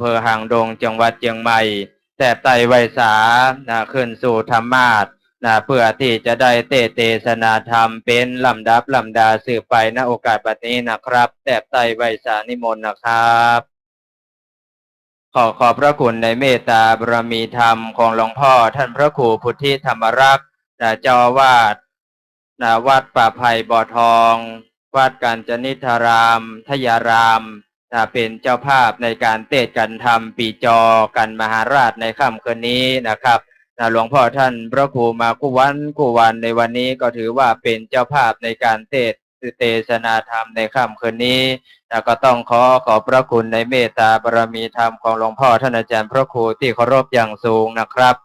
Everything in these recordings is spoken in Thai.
ภอหางดงจังหวัดเชียงใหม่แต่ไต่ไวสาขึ้นสู่ธรรมาสเพื่อที่จะได้เทศนาธรรมเป็นลำดับลำดาสืบไปณโอกาสบัดนี้นะครับแต่ไต่ไวสานิมนต์นะครับขอบพระคุณในเมตตาบารมีธรรมของหลวงพ่อท่านพระครูพุทธิธรรมรักษ์เจ้าอาวาสวัดป่าไผ่บ่อทองวัดกาญจนิธารามทยารามเป็นเจ้าภาพในการเทศน์กันธรรมปีจอกันมหาราชในค่ำคืนนี้นะครับหลวงพ่อท่านพระครูมากุวันในวันนี้ก็ถือว่าเป็นเจ้าภาพในการเทศนาธรรมในค่ำคืนนี้ก็ต้องขอพระคุณในเมตตาบารมีธรรมของหลวงพ่อท่านอาจารย์พระครูที่เคารพอย่างสูงนะครับ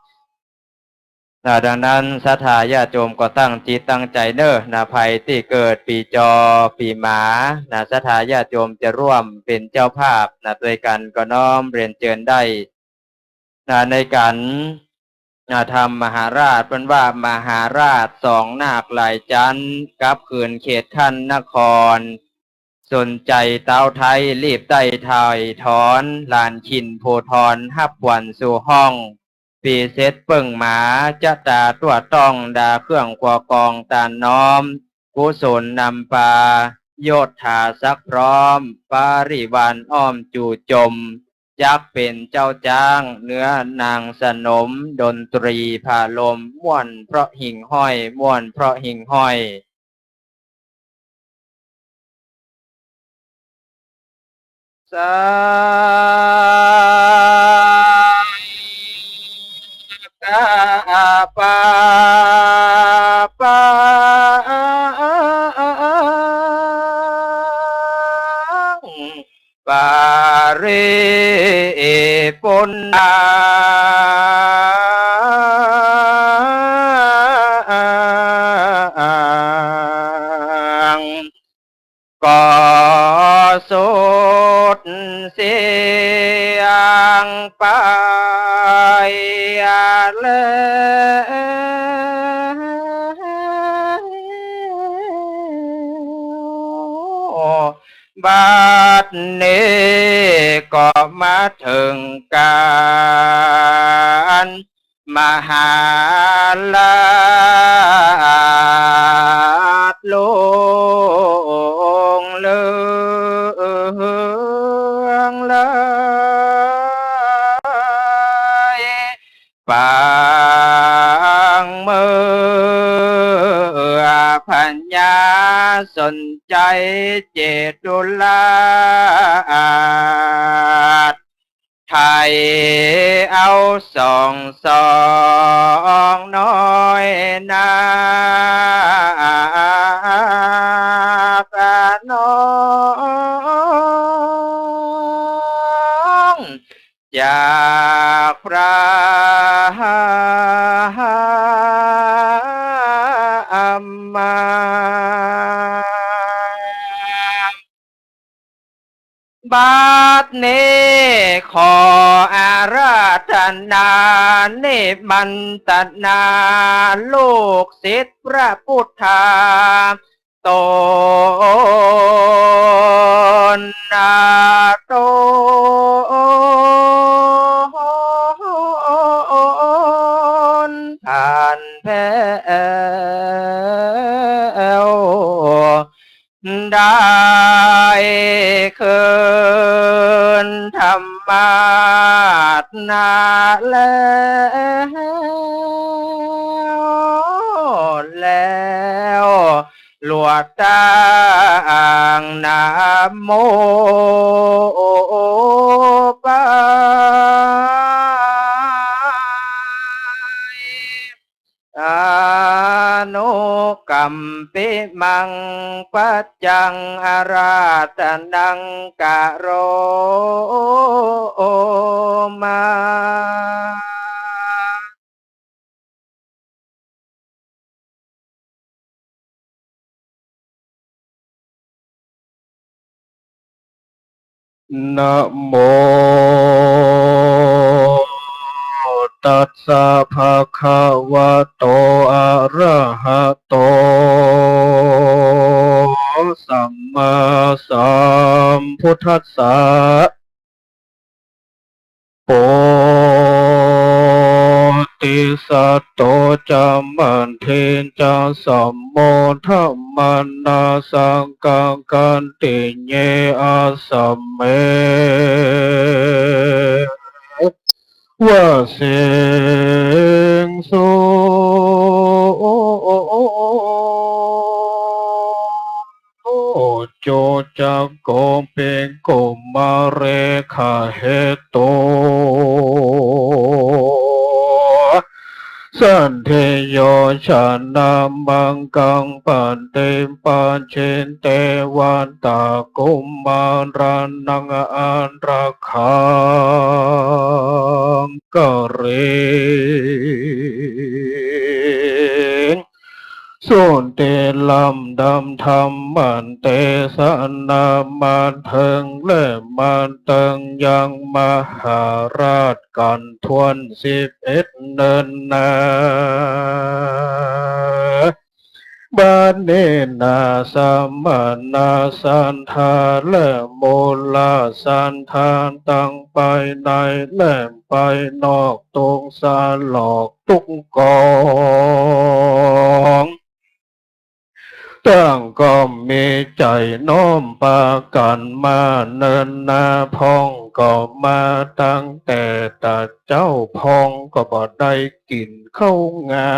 ดังนั้นศรัทธาญาติโยมก็ตั้งจิตตั้งใจเน้อภัยที่เกิดปีจอปีหมาศรัทธาญาติโยมจะร่วมเป็นเจ้าภาพด้วยกันก็น้อมเรียนเชิญได้ในการทำมหาราชเป็นว่ามหาราชสองนาคหลายจันทร์กับขืนเขตขั้นนครสนใจเต้าไทยรีบได้ถอยถอนลานขินโพธรหับวันสู่ห้องปีเซตเปิ่งหมาจะตาตัวต้องดาเครื่องกว่ากองตานน้อมกุศลนำปาโยธาสักพร้อมปาริวานอ้อมจู่จมยักเป็นเจ้าจ้างเนื้อนางสนมดนตรีพาลมม่วนเพราะหิ่งห้อยม่วนเพราะหิ่งห้อยสากาปาปปาริปุณณาก็สุดเสียงไปแล้วบัดนี้ก็มาถึงการมหาลาชลงเลืองเลยปางมือพัญญาสนใจเจตุลาไทยเอาสองน้อยนาคน้องจากพระมาบัดนี้ขออาราธนาเนมันตนาลูกศิษย์พระพุทธาตนตนผ่านแพ้วได้คืนธรรมาสนาแล้วหลวดตางนาโมปาอานุกัมปิมังปัจจังอาราธนังกะโรมานะโมตัสสะภะคะวะโตอะระหะโตสัมมาสัมพุทธัสสะ โปติสัตโตจัมมันเทนจะสัมโมทัมมานาสังกังกันติเยอาสัมเมวะเสงสุโอโจจักโกเปงโกมาเรคาเหโตสันเทโยชานามังกังปันเตปันเชนเตวันตากุมมารนังอันรักขังกะเรสุนเตลัมดำธรรมมันเตสนามันเทิงและมันเติงยังมหาราชกันทวน11เนินนาบานเนนาสัมมานาสันทาและโมลาสันทานตั้งไปในแหลมไปนอกตรงสาหลอกตุกกองตั้งก็มีใจน้อมปากันมาเนินนาพองก็มาตั้งแต่ตัดเจ้าพองก็บ่ได้กินเข้างา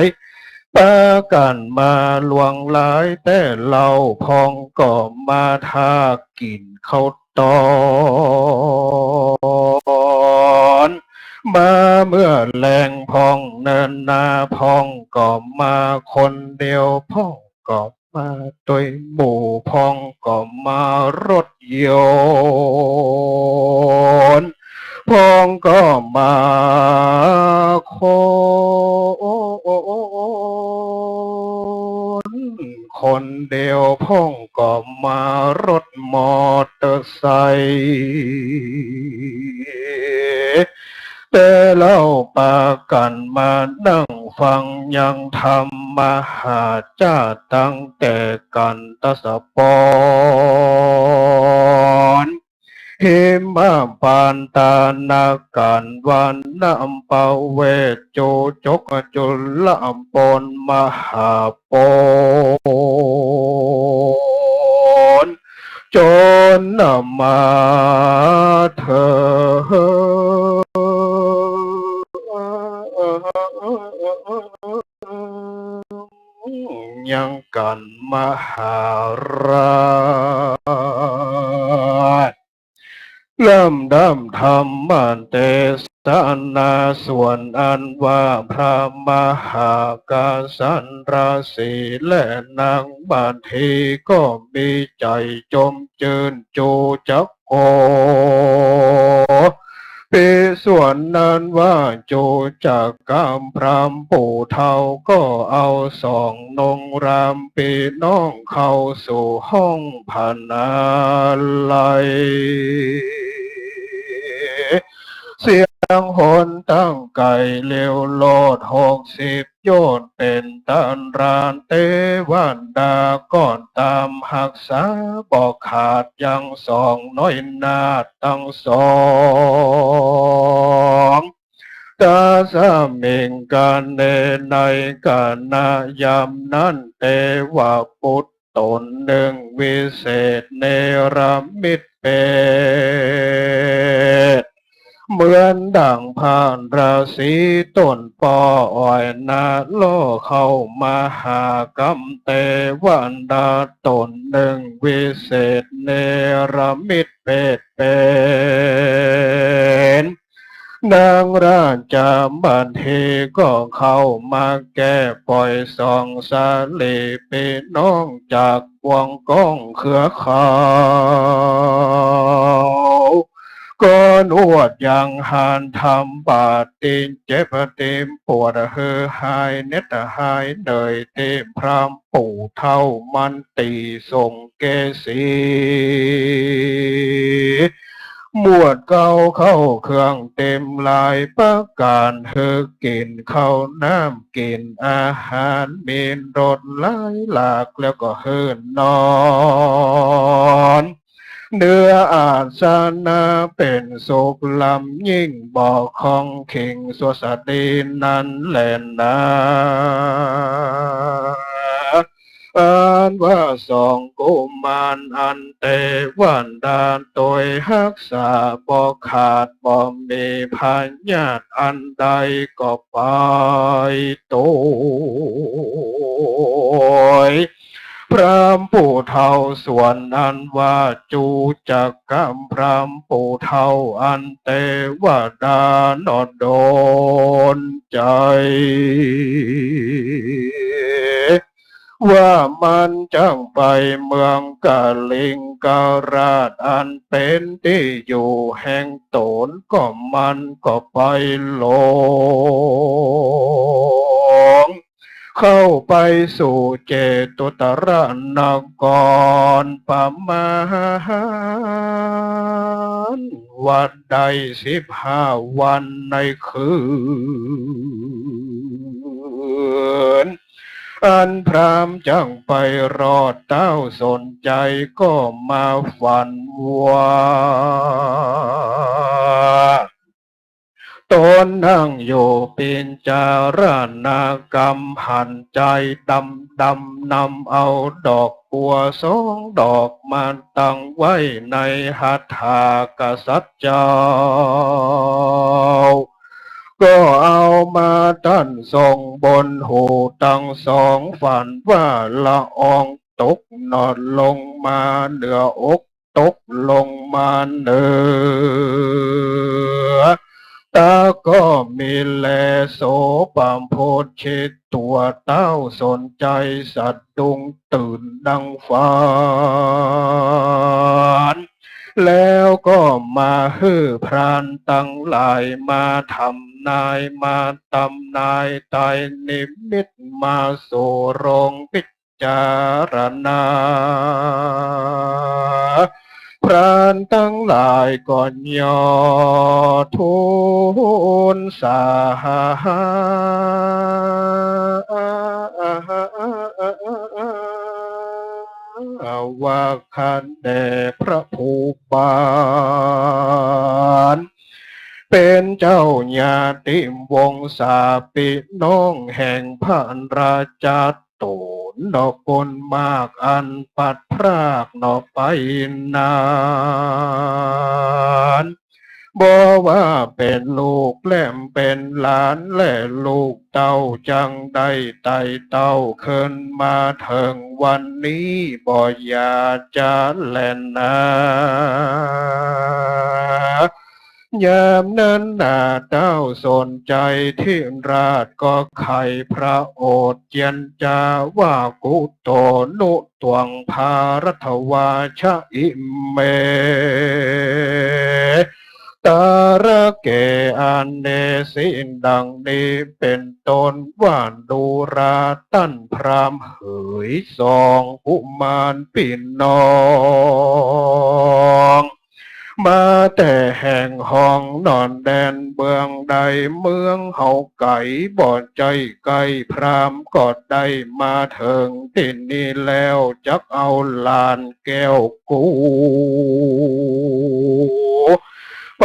ยปากันมาลวงหลายแต่เราพองก็มาทากินเข้าตอนมาเมื่อแรงพองเนินนาพองก็มาคนเดียวพองก็มาด้วยหมู่พองก็มารถยนต์พองก็มาคนเดียวพ่องก็มารถมอเตอร์ไซค์แต่เล่าปากันมานั่งฟังยังธรรมมหาเจ้าตั้งแต่กันตสปอนหิมาปานตานาการวันนำเปาเวโจจกจุลปนมหาปนจนนำมาเธอยังกันมหาราชเริ่มดำธรรมมันเตสนาส่วนอันว่าพระมหากาสันราศีและนางบานทีก็มีใจจมเจิญโจจักโกปีส่วนนั้นว่าโจจากกามพรามปู่เทาก็เอาสองนงรามปีน้องเข้าสู่ห้องพานาลัยเสียงหนตั้งไก่เลี้ยวโลด60โยนเป็นตันรานเตวันดาก่อนตามหักษาบอกขาดยังสองน้อยนาตั้งสองตาสามิงกันเนในกันนายามนั้นเตวะปุตตนหนึ่งวิเศษเนรมิตเป็ดเหมือนดังผ่านราศีต้นปออ้อยนาโลเข้ามาหากรรมเตวันดาตนหนึ่งวิเศษเนรมิตเป็นนางราชาบันเทก็เข้ามาแก้ปล่อยสองสาลีปีน้องจากวงก้องเครือข่าวก็นวดยังหานทำบาดตีนเจ็บเต็มปวดเฮือหายเน็ตหายเนยเต็มพรามปู่เท่ามันตีส่งเกสีหมวดเก่าเข้าเครื่องเต็มลายประการเธอกินข้าวน้ำกินอาหารมีรสหลายหลากแล้วก็เฮินนอน เนื้ออาสนะเป็นสุขลำยิ่งบอกของขิงสวสดีนั้นแหละนะอันว่าสองกุมารอันเตวันดาลโดยรักษาบ่ขาดบ่มีพยาธิอันใดก็ไปโตย พระผู้เฒ่าส่วนอันว่าจูจักกรรมพระผู้เฒ่าอันเตวดานอดโดนใจว่ามันจังไปเมืองกาลิงการาชอันเป็นที่อยู่แห่งตนก็มันก็ไปหลง เข้าไปสู่เจตุตรนกรประมาณวันใด15 วันในคืน อันพรามจังไปรอดเต้าสนใจก็มาฝันว่าตนนั่งอยู่เป็นจารณกรรมหันใจดำนำเอาดอกบัว2 ดอกมาตั้งไว้ในหัตถากษัตริย์เจ้า ก็เอามาตั้นทรงบนหูทั้ง2 ฝันว่าละอองตกนอนลงมาเหนืออกตกลงมาเหนือตาก็มีแลโสปามโพธิตัวเต้าสนใจสัตว์ดุงตื่นดังฝัน แล้วก็มาฮือพรานตั้งหลายมาทำนายมาตำนายตายนิมิตมาสู่โรงพิจารณาพรานตั้งหลายก่อนย่อทูลสาว่าขันแด่พระผู้ปานเป็นเจ้าญาติวงศาปิน้องแห่งพระราชาโตนดอกปนมากอันปัดพรากนอกไปนานบ่ว่าเป็นลูกแหลมเป็นหลานและลูกเต้าจังได้ไต่เต้าขึ้นมาถึงวันนี้บ่อยากจะแล่นนายามนั้นนาเต้าสนใจที่ราชก็ไขพระโอษฐ์เจียนจาว่ากุโตนุตวงภารัตวาชะอิเม ตาระเกอันเนสินดังนี้เป็นต้นว่านดูราตั้นพรามเหย2 กุมารปิ่นน้องมาแต่แห่งห้องนอนแดนเบืองใดเมืองเฮาไก่บ่อนใจไก่พรามก็ได้มาถึงที่นี่แล้วจักเอาลานแก้วกูไป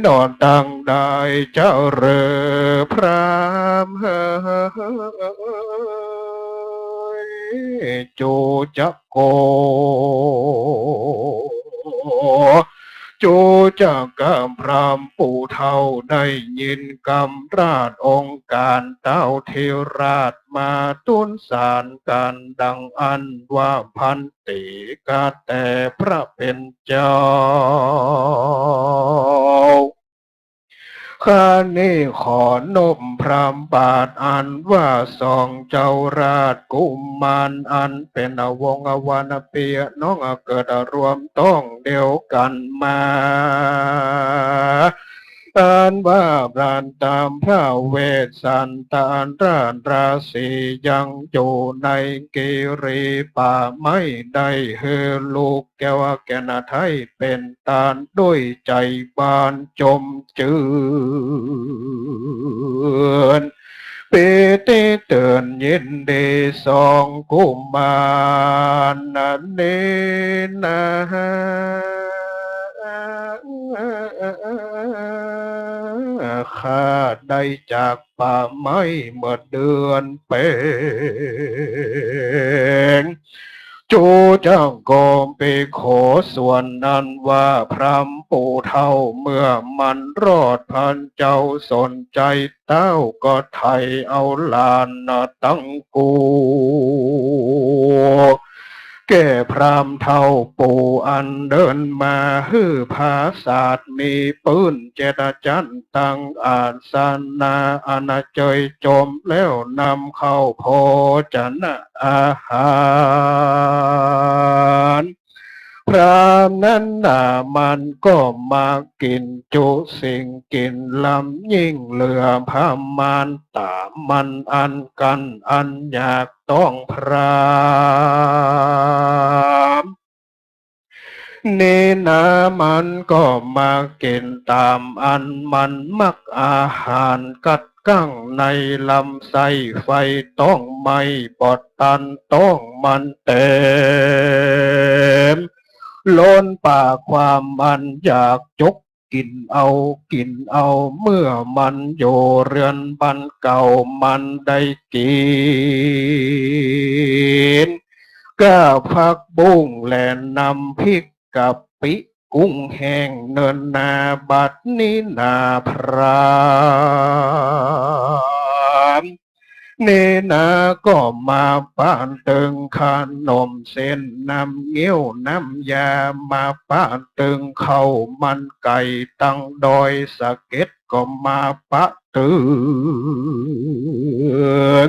นอนดังได้เจ้าเรือพรามเฮยจูจักโกจูจักกำพรามปู่เท่าได้ยินกำราชองค์การเต้าเทวราชมาตุนสารกันดังอันว่าพันติกาแต่พระเป็นเจ้า ข้านี้ขอนบพรามบาทอันว่า2 เจ้าราชกุมารอันเป็นวงวานเปียน้องเกิดรวมต้องเดียวกันมาอันว่าพรานตามพระเวสสันตานราศียังอยู่ในกิริป่าไม่ได้เฮลูกแก้วแกนาไทยเป็นตานด้วยใจบานจมจืนปิติเตือนยินดี2 กุมารนันเนนะ ข้าได้จากป่าไม้เมื่อเดือนเพ็ญจูเจ้าก็ไปขอส่วนนั้นว่าพรำปู่เท่าเมื่อมันรอดพันเจ้าสนใจเต้าก็ไทยเอาลานนาตั้งกูแก่พรามเท่าปู่อันเดินมาฮือภาศาสตร์มีปืนเจตจันตั้งอ่านสานาอนาเจยจมแล้วนำเข้าพอจะนะอาหารพรามนั้นน่ะมันก็มากินจุสิ่งกินลำยิ่งเหลือพามานตามมันอันกันอันอยากต้องพรามเนนามันก็มากินตามอันมันมักอาหารกัดกั้งในลำไส้ไฟต้องไม่ปอดตันต้องมันเต็มล้นปากความมันอยากจกกินเอากินเอาเมื่อมันโยเรือนบันเก่ามันได้กินก้าพักบุ้งแหลนนำพริกกับปิกุ้งแห้งเนินนาบัดนี้นาพรามเนนาก็มาป้านตึงขนมเส้นน้ำเงี้ยวน้ำยามาป้านตึงข้าวมันไก่ตั้งดอยสะเก็ดก็มาปะตึง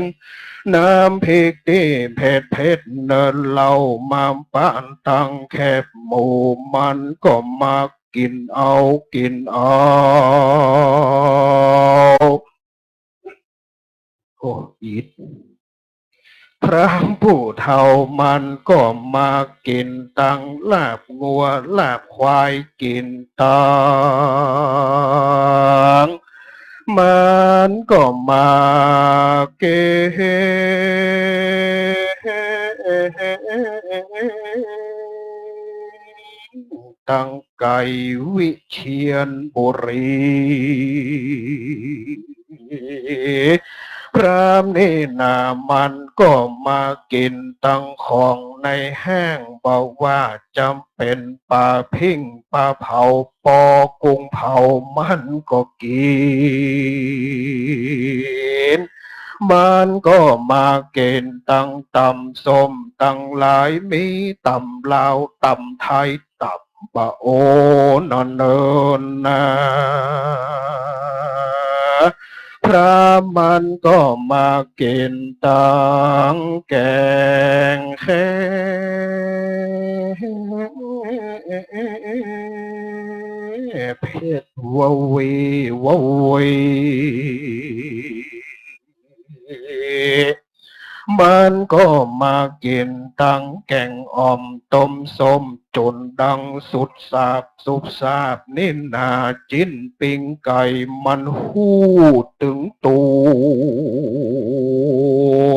น้ำพริกที่เผ็ดเผ็ดเนินเหล้ามาป้านตั้งแคบหมูมันก็มากินเอากินเอาโอ้อีดพระผู้เฒ่ามันก็มากินตังลาบงัวลาบควายกินตังมันก็มาเกตังไก่วิเชียนบุรีพรามนี่นามันก็มากินตังของในแห้งบอกว่าจำเป็นปลาพิ้งปลาเผาปอกุ้งเผามันก็กินมันก็มากินตังตำส้มตังหลายมีตำลาวตำไทยตำปะโอนนเนินนาพระมันก็มากินตังแกงแค่เพชรวาวีวาวีมันก็มากินตังแกงอ่อมต้มส้มจนดังสุดสาบสุบสาบนินนาจิ้นปิ้งไก่มันหูดถึงตั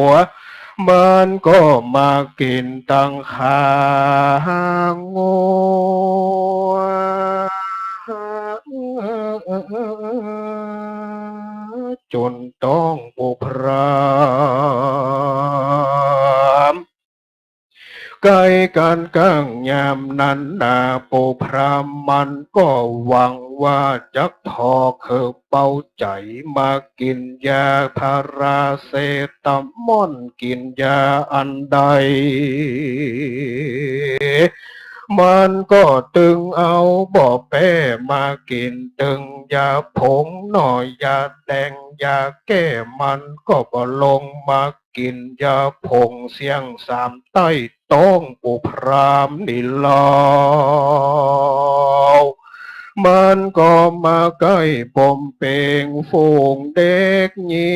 วมันก็มากินตังขางัวจนต้องปุพรามไกลกันก้างยามนั้นนาปูพรามมันก็หวังว่าจักทอคือเป้าใจมากินยาพาราเซตามอนกินยาอันใดมันก็ตึงเอาบ่อแป้มากินตึงยาผงหน่อยยาแดงยาแก้มันก็บ่ลงมากินยาผงเสียงสามใต้ต้องปุพรามนี่ลาวมันก็มาใกล้ปมเปงฝูงเด็กหญิ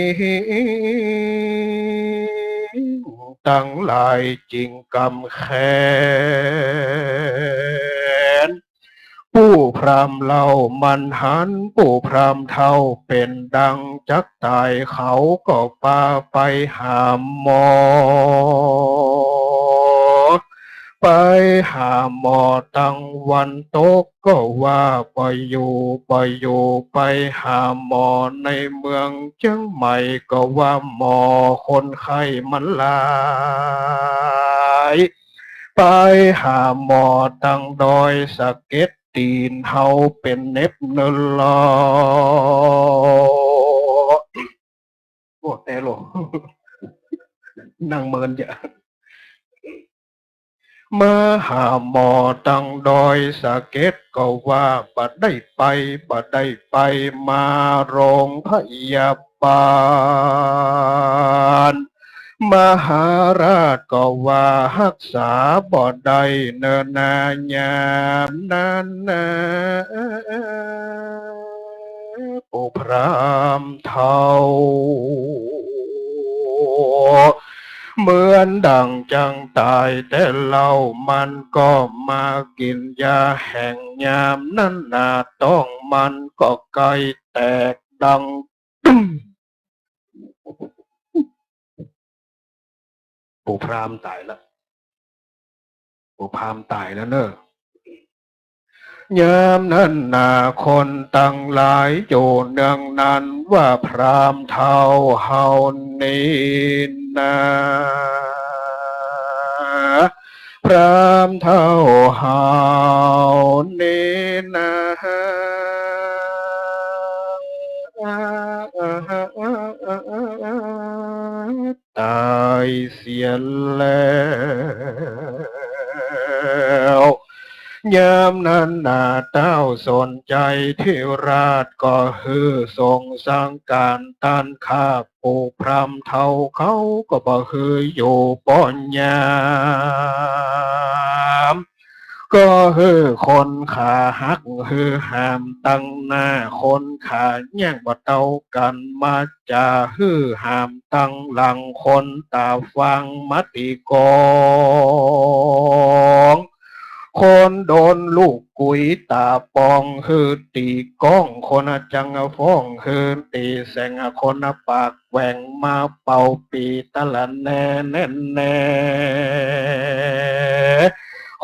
งตั้งหลายจริงกำแขนผู้พรามเล่ามันหันผู้พรามเท่าเป็นดังจักตายเขาก็พาไปหาหมอ ไปหาหมอตั้งวันตกก็ว่าไปอยู่ไปหาหมอในเมืองเชียงใหม่ก็ว่าหมอคนไข้มันหลายไปหาหมอตั้งดอยสะเก็ดตีนเฮาเป็นเน็บเนลอโอ้แต่หลงนั่งเมินจะมาหาหมอตั้งดอยสะเก็ดก็ว่าบ่ได้ไปมาโรงพยาบาลมหาราชก็ว่ารักษาบ่ได้เนินนายามนั้นนะผู้พรามเทาเหมือนดังจังตายแต่เรามันก็มากินยาแห่งยามนั้นนาต้องมันก็ไกลแตกดังตึ้มปู่พรามตายแล้วปู่พรามตายแล้วเนอะยามนั้นนาคนตั้งหลายอยู่เนืองนั้นว่าพรามเท่าเฮานี้นาพรามเท่าเฮานี้นาตายเสียแล้วยามนั้นนาเต้าสนใจที่ราชก็ฮือทรงสร้างการต้านข้าปูพรำเท่าเขาก็บ่ฮืออยู่ป้อนยามก็ฮือคนขาหักฮือหามตั้งหน้าคนขาแย่งบ่เต้ากันมาจะฮือหามตั้งหลังคนตาฟังมติกองคนโดนลูกกุยตาปองฮือตีก้องคนจังฟ้องฮือตีแสงคนปากแหว่งมาเป่าปีตะละแน่แน่แน่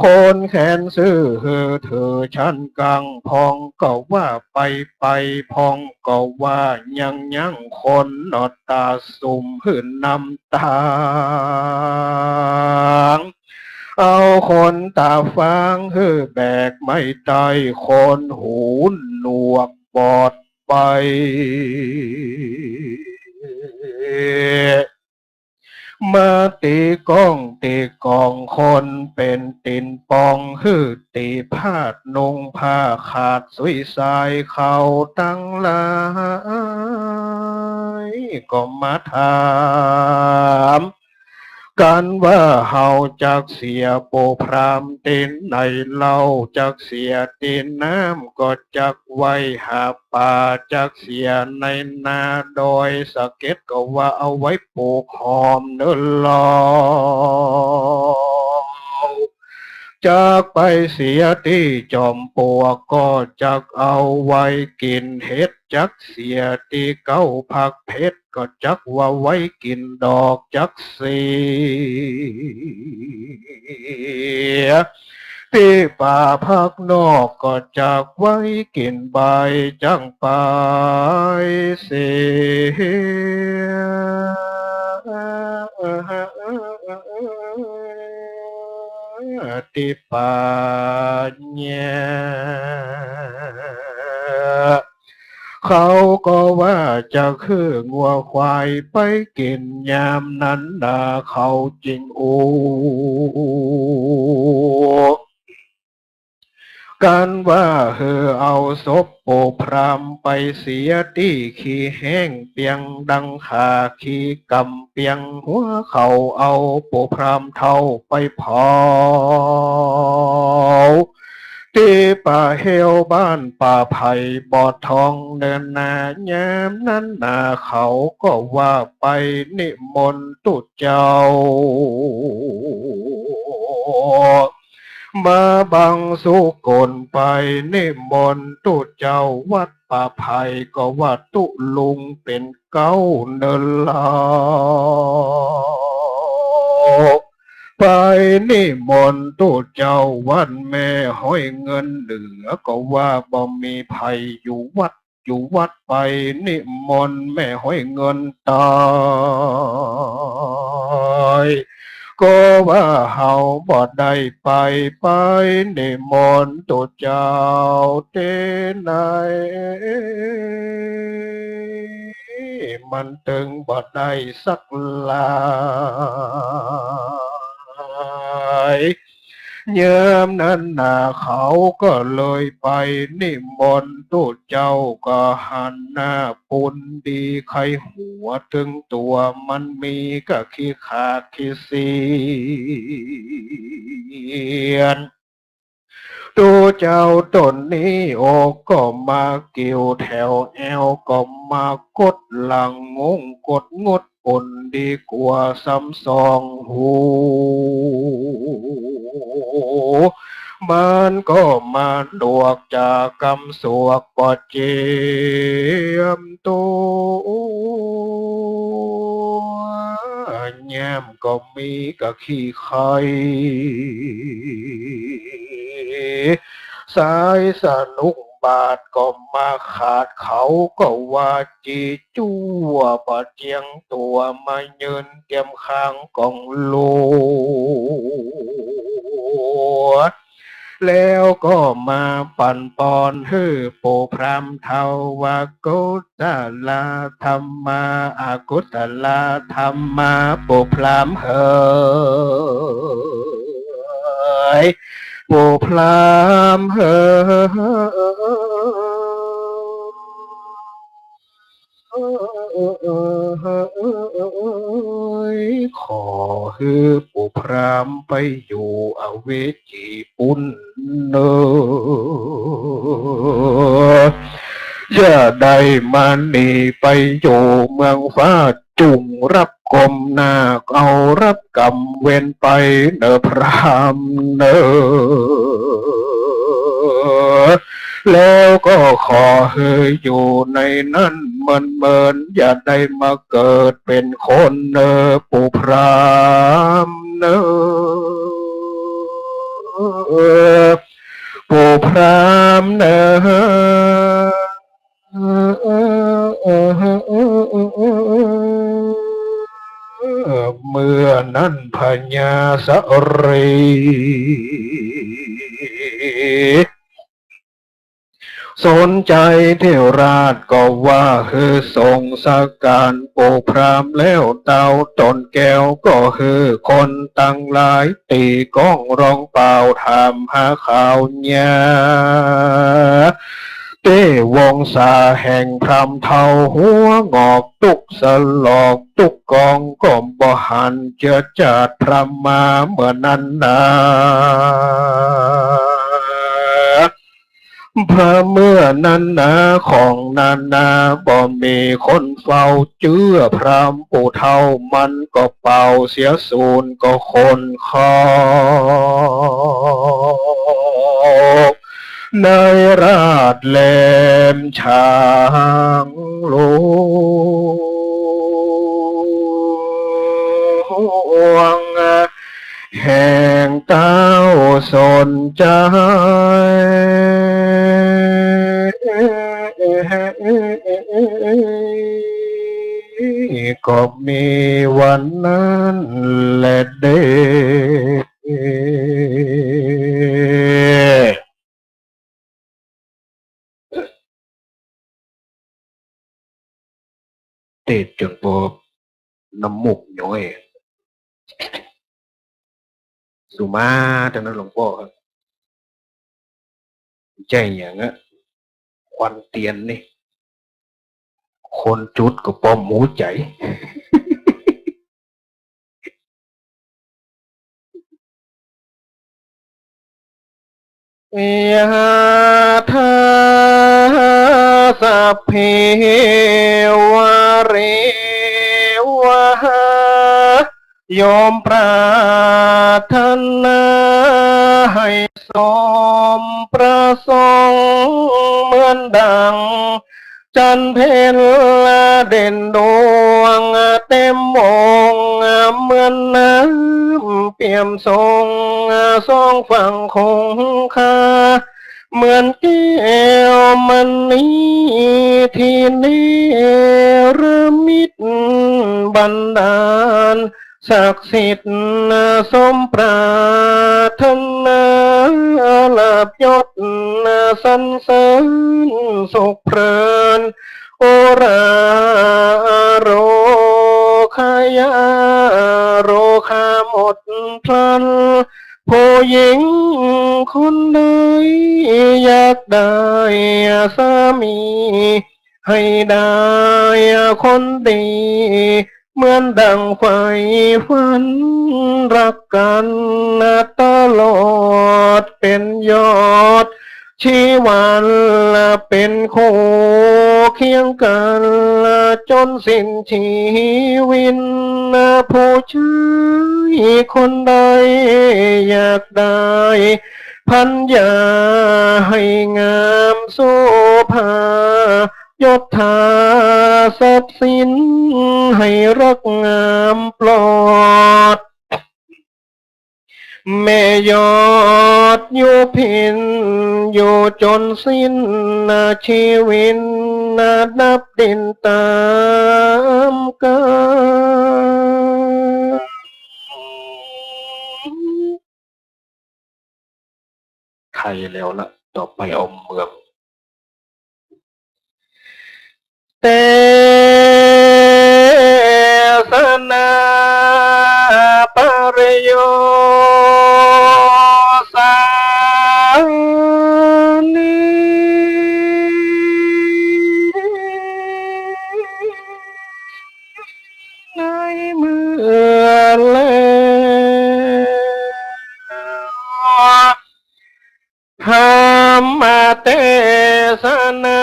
คนแขนซื้อฮือเธอฉันกังพองก็ว่าไปพองก็ว่ายังคนนอตาสุ่มหืนนำตาเอาคนตาฟังฮือแบกไม่ไต้คนหูหนวกบอดไปมาตีก้องตีกองคนเป็นตินปองฮือตีพาดนงผ้าขาดสุยสายเขาตั้งหลายก็มาถามกันว่าเฮาจักเสียโปพรามตินในเล่าจักเสียตินน้ำก็จักไว้หาป่าจักเสียในนาโดยสะเก็ดก็ว่าเอาไว้ปลูกหอมเนื้อลอจากไปเสียที่จอมปลวกก็จักเอาไว้กินเห็ดจักเสียที่เก้าผักเพชรก็จักว่าไว้กินดอกจักเสียที่ป่าพักนอกก็จักไว้กินใบจังไปเสียติปัญญาเขาก็ว่าจะคืองัวควายไปกินยามนั้นนาเขาจริงกันว่าเฮอเอาศพโปพรามไปเสียที่ขี้แห้งเปียงดังขาขี้กำเปียงหัวเขาเอาโปพรามเท่าไปเผาที่ป่าเฮวบ้านป่าไผ่บอดทองเดินนายามนั้นนาเขาก็ว่าไปนิมนต์ตุเจ้ามาบังสุกลไปนิมนต์ตุเจ้าวัดป่าไผ่ก็ว่าตุลุงเป็นเก้าเนินลา ไปนิมนต์ตู้เจ้าวัดแม่ห้อยเงินเหลือก็ว่าบ่มีภัยอยู่วัดไปนิมนต์แม่ห้อยเงินตายก็ว่าเฮาบ่ได้ไปนิมนต์ตู้เจ้าเตไหนมันตึงบ่ได้สักลายเยิมนั้นนาเขาก็เลยไปนิมนต์ตู้เจ้าก็หันหน้าปุนดีใครหัวถึงตัวมันมีก็ขี้ขาขี้เสียน ดูเจ้าตนนี้โอก็มาเกี่ยวแถวแอวก็มากดหลังงงกดงดปนดีกว่าซ้ำสองหูมันก็มาดวกจากกำสวกปอดเจียมตัวแย้มก็มีก็ขี้ไข่สายสนุกบาทก็มาขาดเขาก็ว่าจีจั่วปะเจียงตัวมาเยินเตรียมข้างกองโลดแล้วก็มาปั่นปอนฮือโปพรำเทาว่ากุตลาธรรมาอากุตลาธรรมาโปพรำเฮยโปพรำเฮยขอฮือปุพรามไปอยู่อเวจีปุนเนอจะได้มันนี่ไปอยู่เมืองฟ้าจุงรับกรมนาเอารับกรรมเว้นไปเนอพรามเนอแล้วก็ขอเฮยอยู่ในนั้นเมินอย่าได้มาเกิดเป็นคนเนอปุพรามเนอปุพรามเนอเมื่อนั้นพญาสรีสนใจเทวราชก็ว่าฮือทรงสักการโปรพรามแล้วเต่าตนแก้วก็ฮือคนตั้งหลายตีก้องร้องเปล่าถามหาข่าวญาเต้วงศาแห่งพรำเทาหัวงอกตุกสลอกตุกกองก็บ่หันเจอจัดพรำมาเมื่อนั้นนาพระเมื่อนั้นนาของนานาบ่มีคนเฝ้าเจื้อพรามปู่เท่ามันก็เป่าเสียสูนก็คนคอในราชแหลมช้างหลวงแห่งเต้าสนใจก็มีวันนั้นแหละเด้เตะจนพอน้ำมูกย้อยสุมาทางนั้นหลวงพ่อครับใจอย่างอะควันเตียนนี่คนจุดก็ป้อมหมูใจยาธาสัพเพวะเรวะโยมปรารถนาให้สมประสงค์เหมือนดัง จันเพลเด่นดวงเต็มวงเหมือนน้ำเปี่ยมทรงสองฝั่งคงคาเหมือนแก้วมันนี้ที่เนรมิตบันดาลศักดิ์สิทธิ์สมปรารถนาลาภยศสรรเสริญสุขเพลินโอราโรคายาโรคาหมดพลันผู้หญิงคนใดอยากได้สามีให้ได้คนดีเหมือนดังไฟฝันรักกันตลอดเป็นยอดชีวันเป็นคู่เคียงกันจนสิ้นชีวิตผู้ชายคนใดอยากได้พันยาให้งามโสภายศถาทรัพย์สินให้รักงามปลอดแม่ยอดอยู่พินอยู่จนสิ้นชีวิตนับดินตามกาลไทยแล้วล่ะต่อไปเอาเมืองเตสนาปริโยสานิในเมื่อแล้วธรรมเทศนา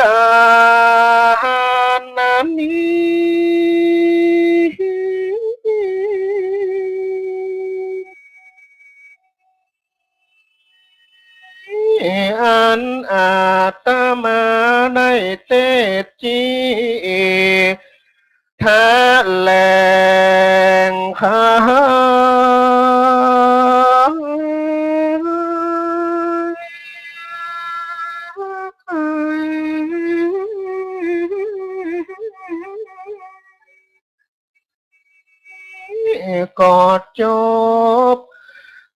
กานานิอันอาตมาได้เตจีแถลงไขกอดจบ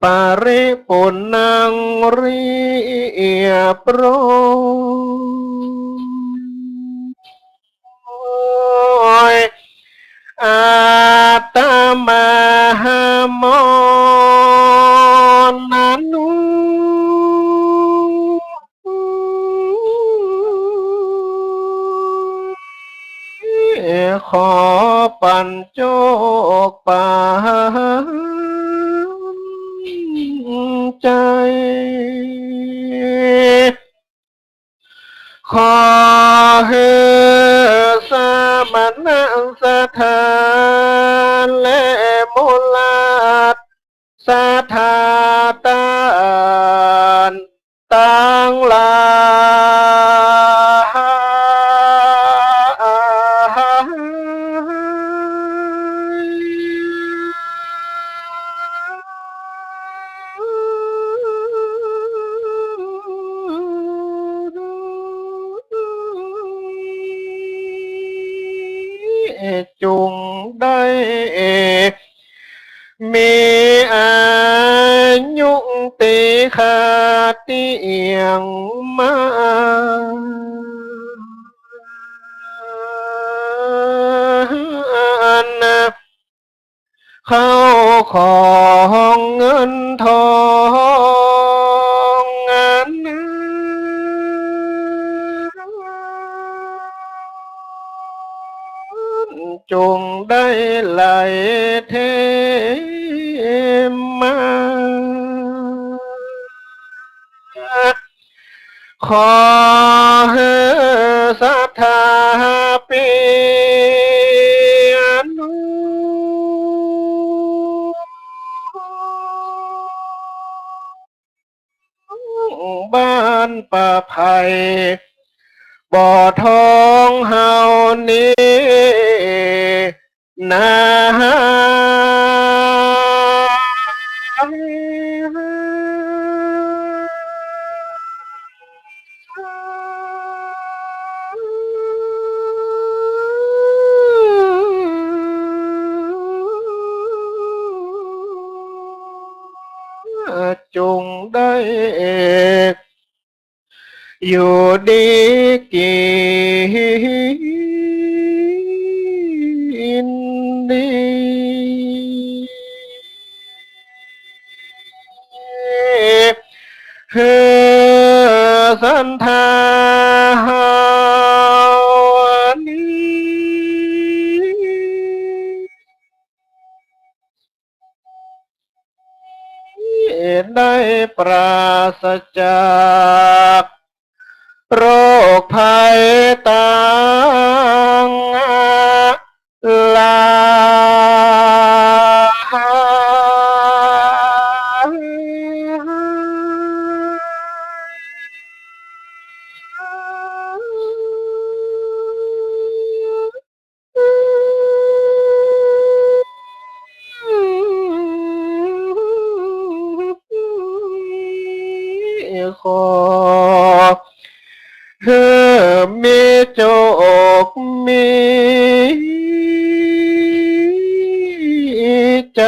ปาริปุณังเรียบร้อยอาตมาหามอนนันุขอปัญโจกปานใจขอให้สมณสถานและมูลาดสถาตานตั้งหลายจุงได้มีอายุติขาเตียงมาเข้าของเงินทองงานจงได้ไหลเทมาขอให้ศรัทธาเปียนุบ้านป่าไผ่ บ่อทองเฮานี้นาจงได้อยู่ดีกินดีเฮือสันทานี้ได้ปราศจากโรคภัยต่างหลายขอเพื่อมีโจกมีใจ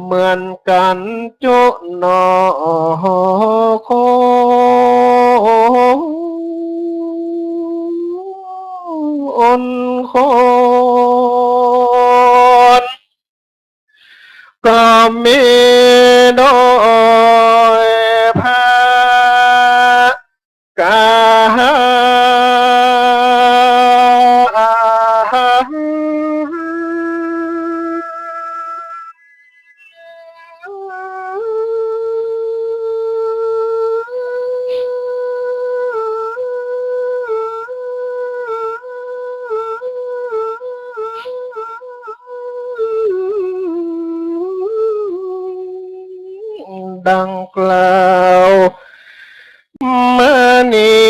เหมือนกันจุหนอคนคนก็มีโดยพากาดังกล่าวมานี่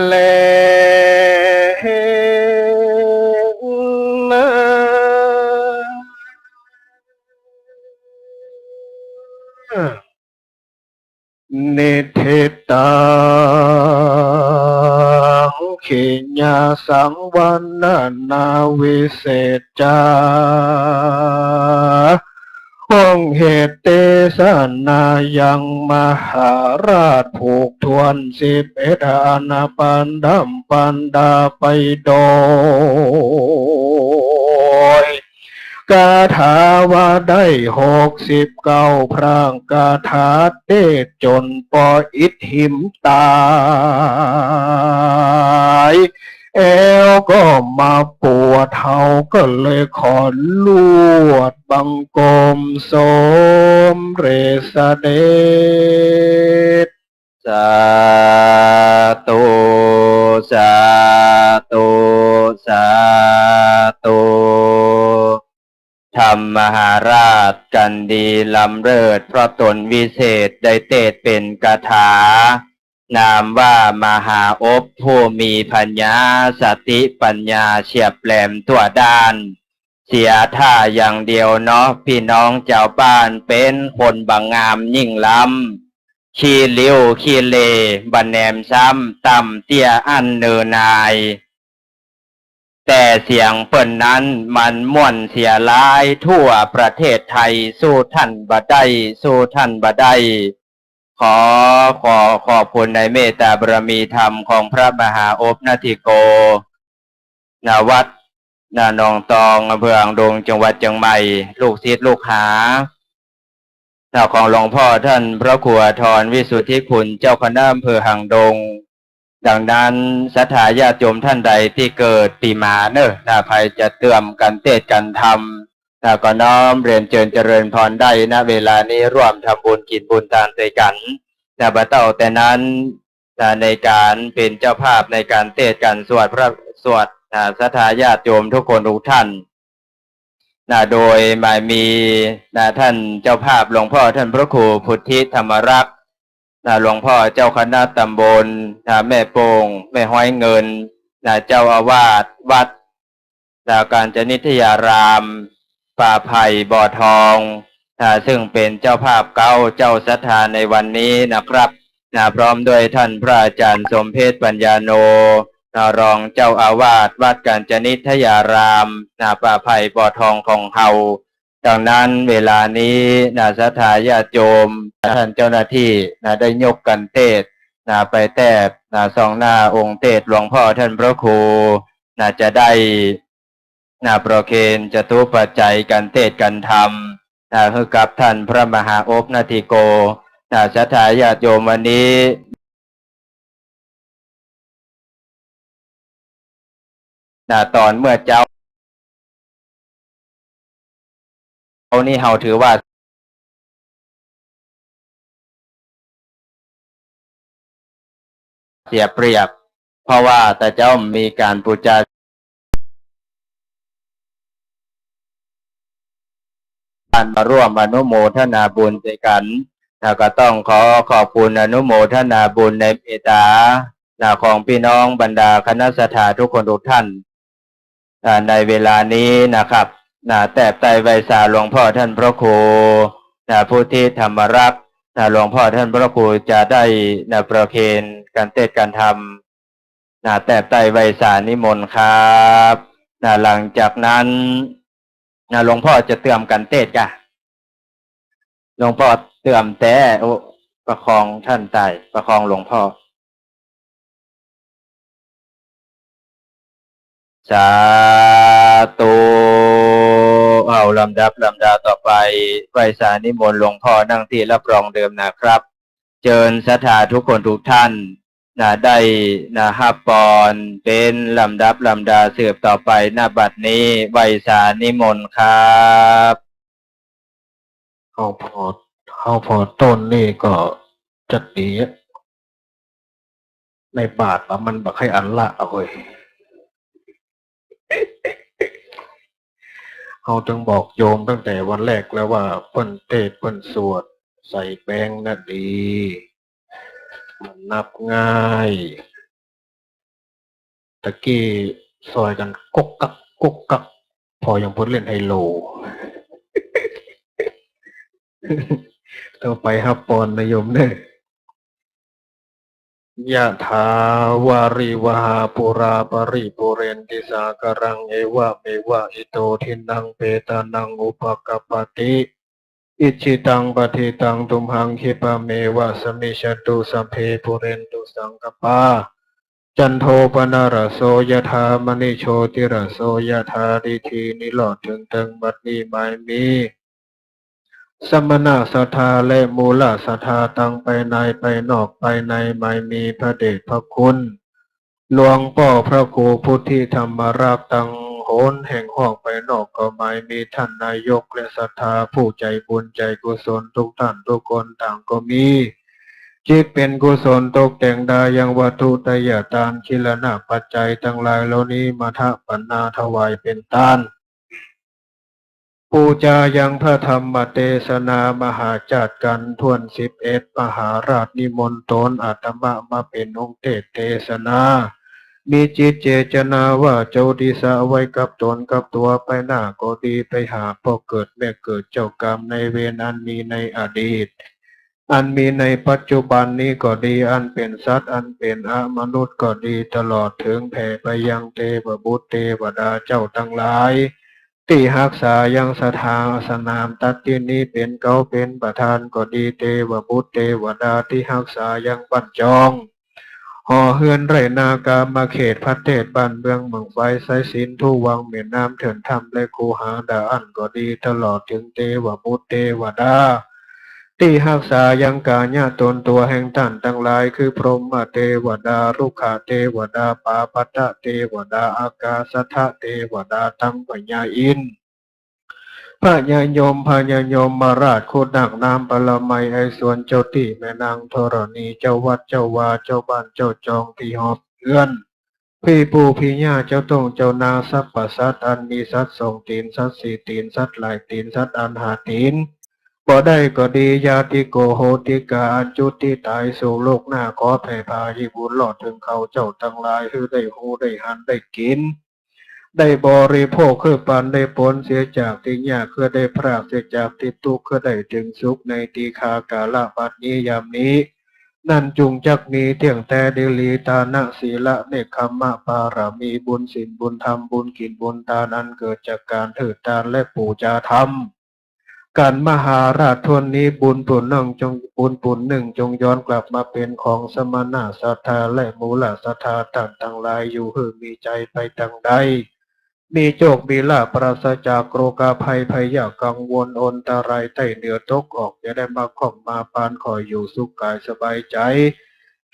แลนะนิทิตังขิญาสังวันนาวิเศษจาห้องเหตุเตสนายังมหาราชผูกทวน11อานาปันดัมปันดาไปโดยกาถาว่าได้69พร่างกาถาเตจนปออิทหิมตายเอวก็มาปวดเฮาก็เลยขอลวดบังกรมสมเรสเดชสาธุสาธุสาธุธรรมมหาราชกันดีลำเลิศเพราะตนวิเศษได้เตศเป็นกถานามว่ามหาอบผู้มีปัญญาสติปัญญาเฉียบแหลมทั่วด้านเสียท่าอย่างเดียวเนาะพี่น้องเจ้าบ้านเป็นคนบางงามยิ่งล้ำขี้เลี้ยวขี้เลบันแนมซ้ำต่ำเตี้ยอันเนินนายแต่เสียงเปิ้นนั้นมันม่วนเสียหลายทั่วประเทศไทยสู้ท่านบ่ได้สู้ท่านบ่ได้ขอขอบคุณในเมตตาบารมีธรรมของพระมหาอบนาทิโกณวัดนาหนองตองอำเภออ่างดงจังหวัดเชียงใหม่ลูกศิษย์ลูกหาของหลวงพ่อท่านพระครูธรวิสุทธิคุณเจ้าคณะอำเภอหางดงดังนั้นศรัทธาญาติโยมท่านใดที่เกิดปีมาเนอะถ้าใครจะเตื่อมกันเทศกันธรรมถ้าก็น้อมเรียนเจริญพรได้ณเวลานี้ร่วมทำบุญกินบุญทานด้วยกันแต่บัดเต่าแต่นั้นในการเป็นเจ้าภาพในการเทศกันสวดพระสวดศรัทธาญาติโยมทุกคนทุกท่านโดยหมายมีท่านเจ้าภาพหลวงพ่อท่านพระครูพุทธิธรรมรักษ์ หลวงพ่อเจ้าคณะตำบลแม่โป่งแม่ห้อยเงินเจ้าอาวาสวัดกาญจนิทยารามป่าไผ่บ่อทองซึ่งเป็นเจ้าภาพเก้าเจ้าศรัทธาในวันนี้นะครับพร้อมด้วยท่านพระอาจารย์สมเพชปัญญาโนรองเจ้าอาวาสวัดกาญจนิทยารามป่าไผ่บ่อทองของเฮาดังนั้นเวลานี้ศรัทธาญาติโยมท่านเจ้าหน้าที่ได้ยกกันเทศไปแทบสองหน้าองค์เทศหลวงพ่อท่านพระครูจะได้โปรเคนจตุปัจจัยกันเทศกันธรรมให้กับท่านพระมหาอบนาทิโกศรัทธาญาติโยมวันนี้ตอนเมื่อเจ้านี่เฮาถือว่าเสียเปรียบเพราะว่าแต่เจ้ามีการปูจาการมาร่วมอนุโมทนาบุญด้วยกันก็ต้องขอขอบคุณอนุโมทนาบุญในเมตตาของพี่น้องบรรดาคณะสัตยาทุกคนทุกท่านในเวลานี้นะครับแต่ไตรไวสาหลวงพ่อท่านพระครูผู้ที่ธรรมรักษ์หลวงพ่อท่านพระครูจะได้ประเคนการเทศน์การธรรมแต่ไตรไวสานิมนต์ครับหลังจากนั้นหลวงพ่อจะเติมกันเทศน์กะหลวงพ่อเติมแต่ประคองท่านไต่ประคองหลวงพ่อสาธุเอาลำดับลำดาต่อไปไวสานิมนต์หลวงพ่อนั่งที่รับรองเดิมนะครับเชิญศรัทธาทุกคนทุกท่านได้ฮับปอนเป็นลำดับลำดาสืบต่อไปณบัดนี้ไวสานิมนต์ครับเอาพอต้นนี่ก็จัดดีในบาทมันบักให้อันละเอาเว้ยเอาจึงบอกโยมตั้งแต่วันแรกแล้วว่าเพิ่นเทศเพิ่นสวดใส่แป้งน่ะดีมันนับง่ายตะกี้ซอยกันกุกกักกุกกักพอยังเพิ่นเล่นไฮโลต้องไปฮับปอนนะโยมเด้อยะถาวาริวหาปุราปริปุเรนติสากรังเอวะเมวะอิโตทินังเปตานังอุปกปปติอิจิตังปฏิตังตุมหังคิปะเมวะสมิชตุสัพเพปุเรนตุสังกปาจันโทปนารโสยถามณิโชติรโสยถาดิธีนิโรธถึงตึงบัดนี้ไม่มีสมณะศรัทธาและมูลศรัทธาตั้งไปในไปนอกไปในไม่มีพระเดชพระคุณหลวงพ่อพระครูพุทธิธรรมราชตั้งโหนแห่งห้องไปนอกก็ไม่มีท่านนายกและศรัทธาผู้ใจบุญใจกุศลทุกท่านทุกคนต่างก็มีจิตเป็นกุศลตกแต่งได้ยังวัตถุตยทานคิลนาปัจจัยทั้งหลายเหล่านี้มาทะปันนาถวายเป็นทานปูจายังพระธรรมเทศนามหาจัดกันทวน11มหาราชนิมนต์ตนอาตมามาเป็นองค์เทศนามีจิตเจตนาว่าเจ้าดีสะไว้กับตนกับตัวไปหน้าก็ดีไปหาพ่อเกิดแม่เกิดเจ้ากรรมในเวรอันมีในอดีตอันมีในปัจจุบันนี้ก็ดีอันเป็นสัตว์อันเป็นมนุษย์ก็ดีตลอดถึงแผ่ไปยังเทวบุตรเทวดาเจ้าทั้งหลายที่รักษายังสถานสนามตัดที่นี้เป็นเก่าเป็นประธานก็ดีเทวบุตรเทวดาที่รักษายังปัญจองห่อเฮือนไรนากามาเขตพัดเทศบ้านเมืองเมืองไฟสายสินทุวังเมียนน้ำเถินธรรมและคูหาดาอันก็ดีตลอดถึงเทวบุตรเทวดาที่รักษายังกาญาตนตัวแห่งท่านทั้งหลายคือพรหมเทวดารุกขเทวดาปาปัตตเทวดาอากาสัทธเทวดาทั้งพญาอินทร์พญายมมาราชโคดักนามปรมัยไอส่วนเจ้าที่แม่นางธรณีเจ้าวัดเจ้าวาเจ้าบ้านเจ้าจองที่หอบเอื้อนพี่ปู่พี่ย่าเจ้าต้องเจ้านาสัพพสัตว์อันมีสัตว์สองตีนสัตว์สี่ตีนสัตว์หลายตีนสัตว์อันหาตีน บ่ได้ก็ดีญาติโกโหติกาอันจุติตายสู่โลกหน้าขอแผ่พายิบุญหลอดถึงเขาเจ้าทั้งหลายคือได้หูได้หันได้กินได้บริโภคคือปันได้ผลเสียจากที่ยากคือได้พรากเสียจากที่ทุกข์คือได้ถึงสุขในตีคากาลบัดนี้ยามนี้นั่นจุงจักมีเที่ยงแต่เดลีตานะศีละเนคขมะปารามีบุญศีลบุญธรรมบุญกินบุญทานอันเกิดจากการถือทานและปูจาธรรมการมหาราชทวนนี้บุญปุ่นหนึ่งจงบุญปุ่นหนึ่งจงย้อนกลับมาเป็นของสมณะศรัทธาและมูลศรัทธาต่างทั้งหลายอยู่หือมีใจไปทางใดมีโชคมีลาภปราศจากโรคาภัยภัยยากกังวลอนตรายใต้เหนือตกออกจะได้มาข้องมาปานคอยอยู่สุขกายสบายใจ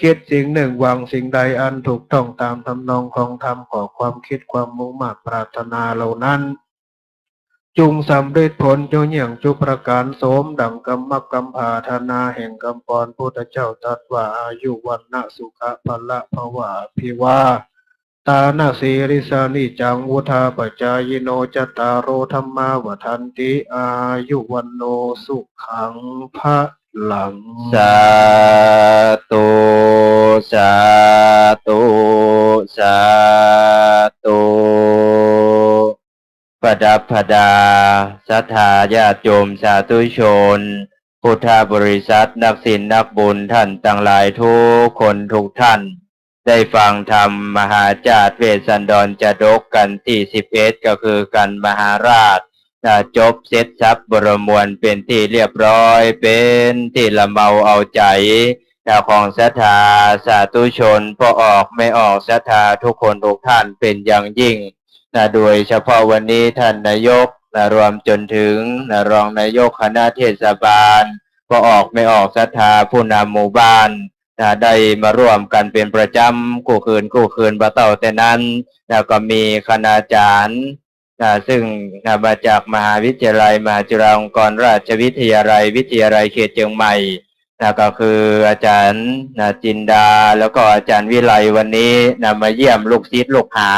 คิดสิ่งหนึ่งหวังสิ่งใดอันถูกต้องตามทำนองของธรรมขอความคิดความมุ่งมั่นปรารถนาเหล่านั้นจุงสำเร็จผลจงอย่างจุประการโสมดังกรรมกรรมภาธนาแห่งกำปรพุทธเจ้าตรัสว่าอายุวันนะสุขะพละภวะพิวาตานาสีริสานิจังวุธาปจายโนจตารโรธรรมาวทันติอายุวันโนสุขังพระหลังสาธุสาธุสาธุประดับประดาศรัทธาญาติโยมสาธุชนพุทธบริษัทนักศีลนักบุญท่านทั้งหลายทุกคนทุกท่านได้ฟังธรรมมหาจาตุเวสสันดรจดกกันที่11ก็คือกันมหาราชจบเสร็จสับบรมวลเป็นที่เรียบร้อยเป็นที่ละเมาเอาใจของศรัทธาสาธุชนพอออกไม่ออกศรัทธาทุกคนทุกท่านเป็นอย่างยิ่งโดยเฉพาะวันนี้ท่านนายกรวมจนถึงรองนายกคณะเทศบาลพอออกไม่ออกศรัทธาผู้นำหมู่บ้านได้มาร่วมกันเป็นประจำคู่คืนบ่เต่าแต่นั้นแล้วก็มีคณาจารย์ซึ่งมาจากมหาวิทยาลัยมหาจุฬาลงกรณราชวิทยาลัยเขตเชียงใหม่ก็คืออาจารย์จินดาแล้วก็อาจารย์วิไลวันนี้มาเยี่ยมลูกศิษย์ลูกหา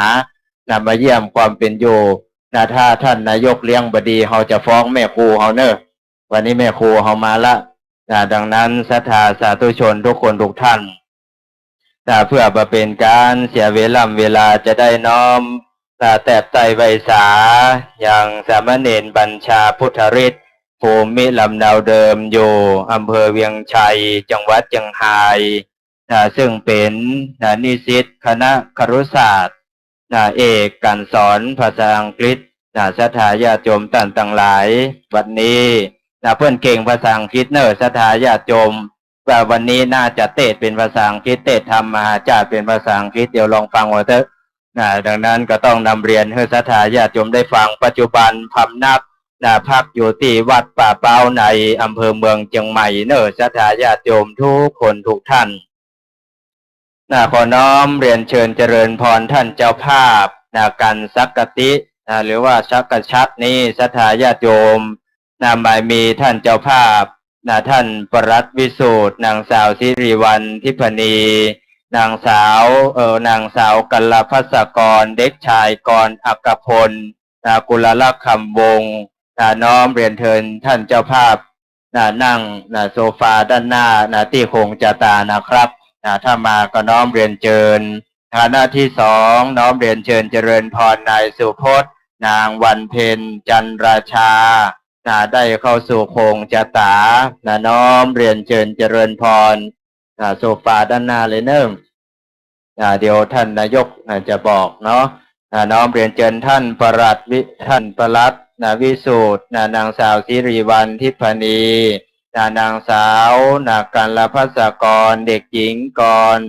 นำมาเยี่ยมความเป็นอยู่ถ้าท่านนายกเลี้ยงบดีเขาจะฟ้องแม่ครูเขาเนอะวันนี้แม่ครูเขามาละดังนั้นศรัทธาสาธุชนทุกคนทุกท่านเพื่อประเป็นการเสียเวลาจะได้น้อมแตบไตรไวสาอย่างสามเณรบัญชาพุทธฤทธิ์ภูมิลำเนาเดิมอยู่อำเภอเวียงชัยจังหวัดเชียงรายซึ่งเป็นนิสิตคณะครุศาสตร์เอกการสอนภาษาอังกฤษศรัทธาญาติโยมท่านทั้งหลายวันนี้เพื่อนเก่งภาษาอังกฤษเนอะศรัทธาญาติโยมว่าวันนี้น่าจะเทศเป็นภาษาอังกฤษเทศธรรมมหาจาตุเป็นภาษาอังกฤษเดี๋ยวลองฟังว่าเถอะดังนั้นก็ต้องนำเรียนให้ศรัทธาญาติโยมได้ฟังปัจจุบันพำนักพักอยู่ที่วัดป่าเป้าในอำเภอเมืองเชียงใหม่เนอะศรัทธาญาติโยมทุกคนทุกท่านขอน้อมเรียนเชิญเจริญพรท่านเจ้าภาพกันสักกติหรือว่าชักกระชัดนี้ศรัทธาญาติโยมหมายมีท่านเจ้าภาพท่านปรัตวิสูตรนางสาวสิริวัลย์ทิพณีนางสาวกัลพัสกรเด็กชายกรอักพลกุลลักษณ์คำวงน้อมเรียนเชิญท่านเจ้าภาพนั่งโซฟาด้านหน้าที่คงจะตานะครับถ้ามาก็น้อมเรียนเชิญหน้าที่2น้อมเรียนเชิญเจริญพรนายสุพจน์นางวันเพ็ญจันราชาได้เข้าสู่โคงจตาน้อมเรียนเชิญเจริญพรโซฟาด้านหน้าเลยเนิ่มเดี๋ยวท่านนายกจะบอกเนาะน้อมเรียนเชิญท่านประหลัดวิสูตรนางสาวสิริวัลย์ทิพณีนางสาวกัลพัสกรเด็กหญิงกร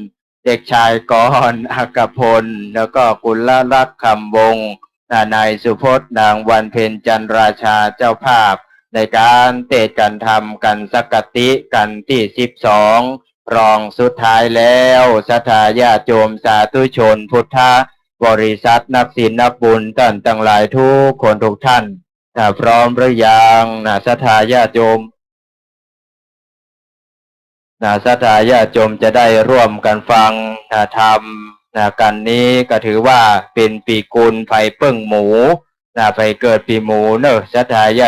เด็กชายกรอักพลแล้วก็กุลลักษณ์คำวงนายสุพจน์นางวันเพ็ญจันราชาเจ้าภาพในการเทศน์กันธรรมกันสักกติกันที่12รองสุดท้ายแล้วศรัทธาญาติโยมสาธุชนพุทธบริษัทนักศีลนักบุญท่านทั้งหลายทุกคนทุกท่านพร้อมหรือยังศรัทธาญาติโยมศรัทธาญาติโยมจะได้ร่วมกันฟังธรรมกันนี้ก็ถือว่าเป็นปีกุลไฟเปิ้งหมูไปเกิดปีหมูเนอะศรัทธาญาติ